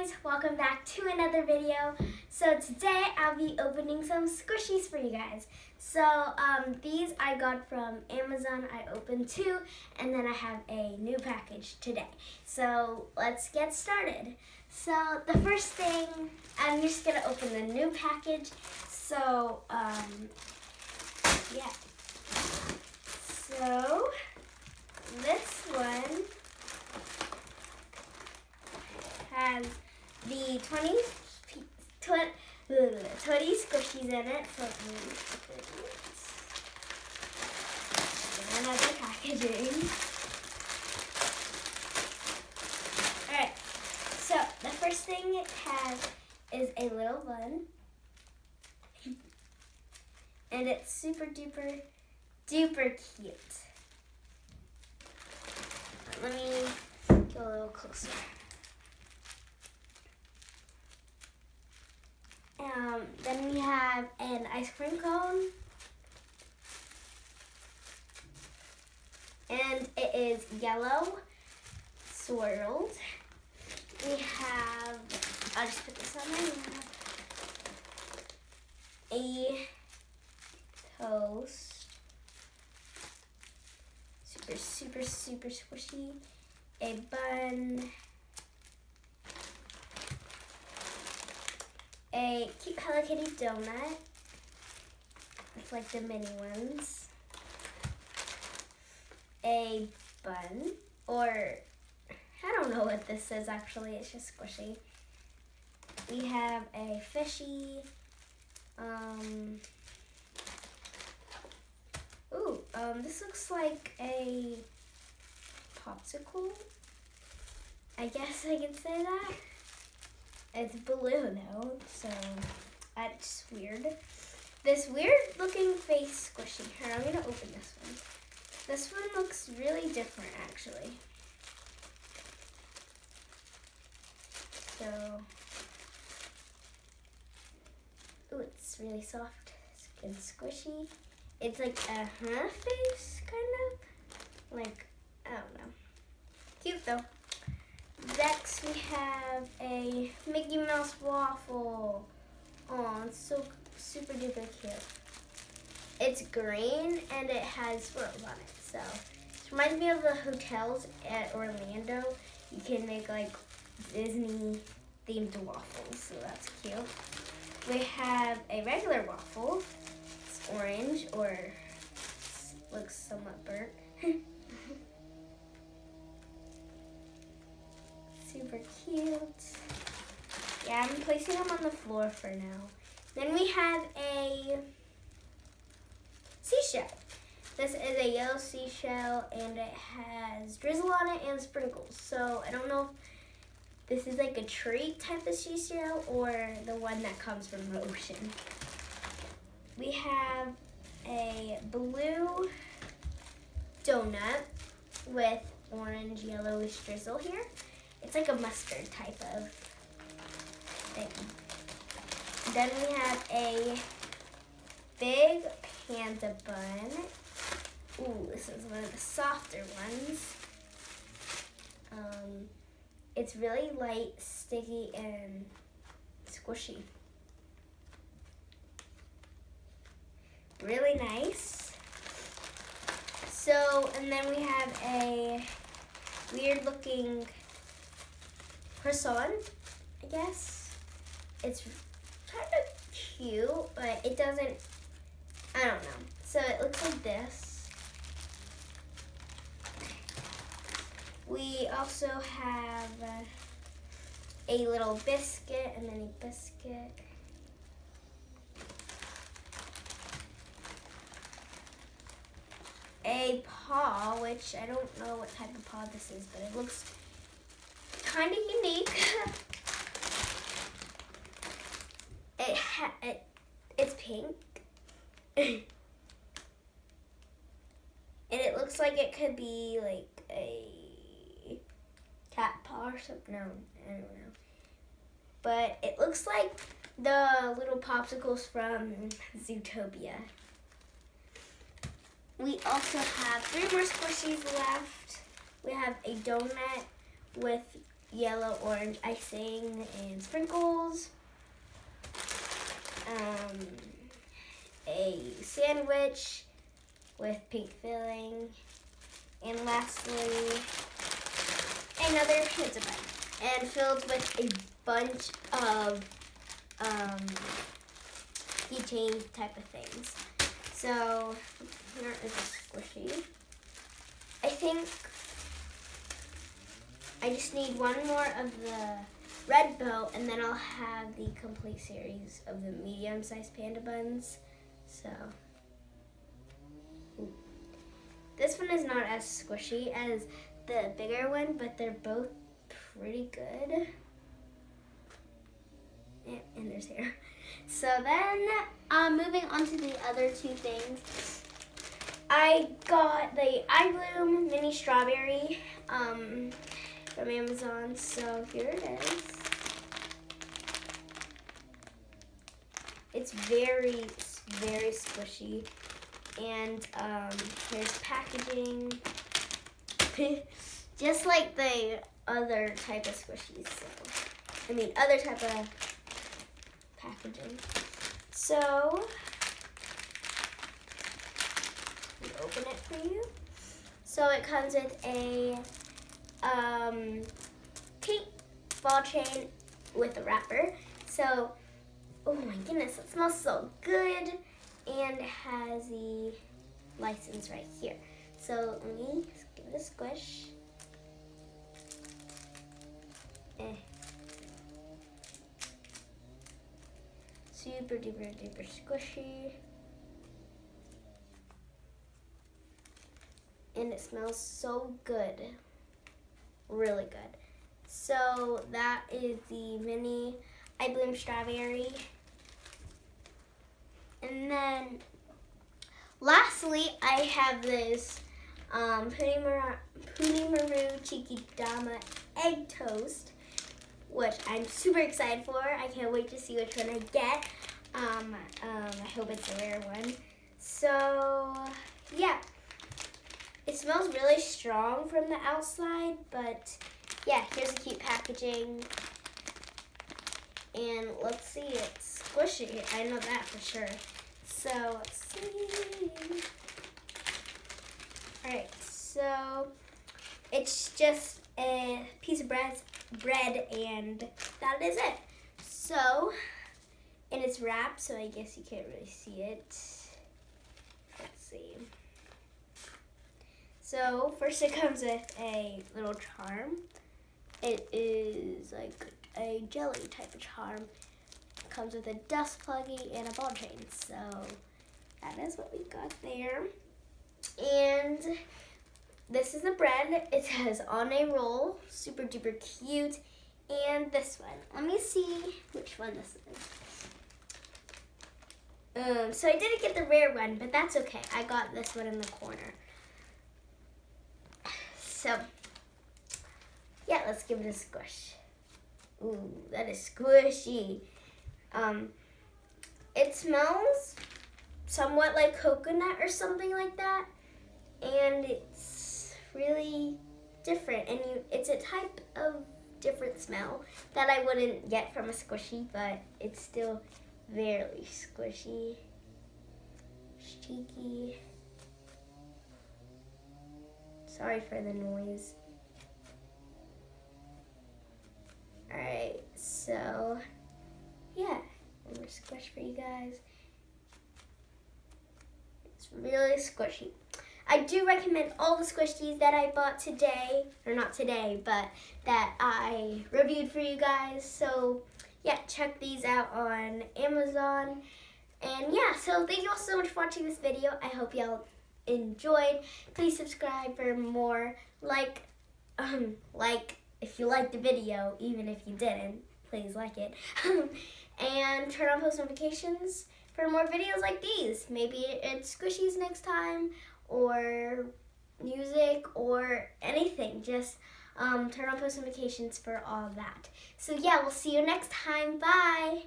guys, welcome back to another video. So today I'll be opening some squishies for you guys. So these I got from Amazon. I opened two and then I have a new package today. So let's get started. So the first thing, I'm just gonna open the new package. So yeah. So this one has the 20 squishies in it. So another packaging. Alright, so the first thing it has is a little bun. And it's super duper cute. Let me go a little closer. Then we have an ice cream cone. And it is yellow swirled. We have, I'll just put this on my lap. A toast. Super squishy. A bun. A cute Hello Kitty donut. It's like the mini ones. A bun, or I don't know what this is actually, it's just squishy. We have a fishy. This looks like a popsicle. I guess I can say that. It's blue though, so that's weird. This weird looking face squishy. Here, I'm gonna open this one. This one looks really different actually. So, ooh, it's really soft and squishy. It's like a face, kind of. Like, I don't know. Cute though. Next we have a Mickey Mouse waffle. Oh, it's so super duper cute. It's green and it has swirls on it. So it reminds me of the hotels at Orlando. You can make like Disney themed waffles, so that's cute. We have a regular waffle. It's orange or looks somewhat burnt. Super cute. Yeah, I'm placing them on the floor for now. Then we have a seashell. This is a yellow seashell and it has drizzle on it and sprinkles. So I don't know if this is like a treat type of seashell or the one that comes from the ocean. We have a blue donut with orange yellowish drizzle here. It's like a mustard type of thing. Then we have a big panda bun. Ooh, this is one of the softer ones. It's really light, sticky, and squishy. Really nice. So, and then we have a weird looking croissant, I guess. It's kind of cute, but it doesn't, I don't know. So it looks like this. We also have a little biscuit and then a biscuit. A paw, which I don't know what type of paw this is, but it looks kind of unique. It's pink. And it looks like it could be like a cat paw or something. No, I don't know. But it looks like the little popsicles from Zootopia. We also have 3 more squishies left. We have a donut with yellow orange icing and sprinkles. A sandwich with pink filling. And lastly, another pizza bun. And filled with a bunch of keychain type of things. So here is a squishy. I think I just need one more of the red bow, and then I'll have the complete series of the medium-sized panda buns. So this one is not as squishy as the bigger one, but they're both pretty good. And there's hair. So then, moving on to the other two things. I got the iBloom mini strawberry from Amazon. So here it is. It's very, very squishy. And here's packaging. Just like the other type of squishies. Other type of packaging. So, let me open it for you. So it comes with a pink ball chain with a wrapper. So, oh my goodness, it smells so good. And it has the license right here. So let me give it a squish. Super duper duper squishy. And it smells so good. Really good. So that is the mini iBloom strawberry. And then lastly, I have this Punimaru Cheeky Dama egg toast, which I'm super excited for. I can't wait to see which one I get. I hope it's a rare one. So yeah, it smells really strong from the outside, but yeah, here's the cute packaging. And let's see, it's squishy. I know that for sure. So let's see. Alright, so it's just a piece of bread and that is it. So, and it's wrapped, so I guess you can't really see it. Let's see. So first it comes with a little charm. It is like a jelly type of charm. It comes with a dust pluggy and a ball chain. So that is what we got there. And this is the bread. It says on a roll, super duper cute. And this one, let me see which one this is. So I didn't get the rare one, but that's okay. I got this one in the corner. So yeah, let's give it a squish. Ooh, that is squishy. It smells somewhat like coconut or something like that, and it's really different. And it's a type of different smell that I wouldn't get from a squishy, but it's still very squishy, cheeky. Sorry for the noise. Alright, so yeah, I'm gonna squish for you guys. It's really squishy. I do recommend all the squishies that I bought today, or not today, but that I reviewed for you guys. So yeah, check these out on Amazon. And yeah, so thank you all so much for watching this video. I hope y'all enjoyed. Please subscribe for more. Like if you liked the video, even if you didn't, please like it. And turn on post notifications for more videos like these. Maybe it's squishies next time, or music, or anything. Just turn on post notifications for all of that. So yeah, we'll see you next time. Bye!